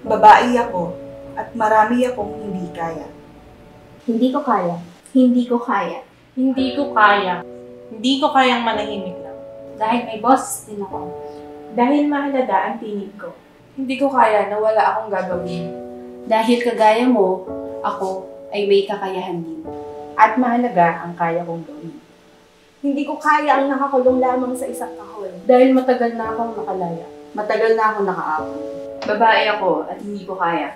Babae ako at marami akong hindi kaya. Hindi ko kaya. Hindi ko kaya. Hindi ko kaya. Hindi ko kayang manahimik lang. Dahil may boss din ako. Dahil mahalaga ang tinig ko. Hindi ko kaya na wala akong gagawin. Dahil kagaya mo, ako ay may kakayahan din. At mahalaga ang kaya kong gawin. Hindi ko kaya ang nakakulong lamang sa isang kahon. Dahil matagal na akong nakalaya. Matagal na ako nakaaway. Babae ako at hindi ko kaya.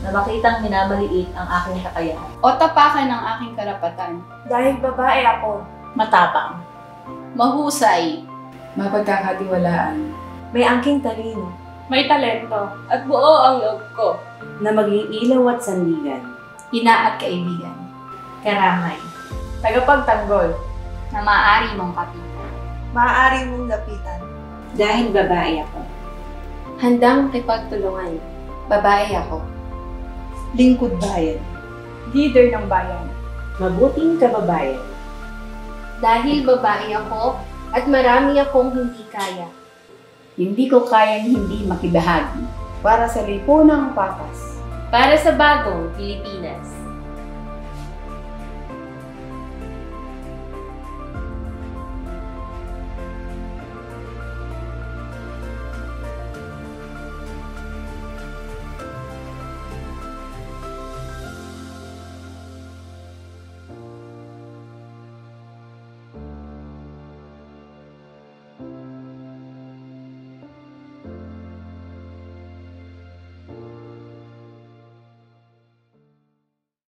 Na makitang minamaliit ang aking kakayahan. O tapakan ng aking karapatan. Dahil babae ako, Matapang. Mahusay. Mapagkakatiwalaan. may angking talino. May talento. At buo ang loob ko. Na maging ilaw at sandigan. Ina at kaibigan. Karamay. Tagapagtanggol. Na maaari mong kapitan. Maaari mong lapitan. Dahil babae ako. Handang makipagtulungan. Babae ako. Lingkod bayan. Leader ng bayan. Mabuting kababayan. Dahil babae ako at marami akong hindi kaya. Hindi ko kayang hindi makibahagi. Para sa lipunang patas. Para sa bagong Pilipinas.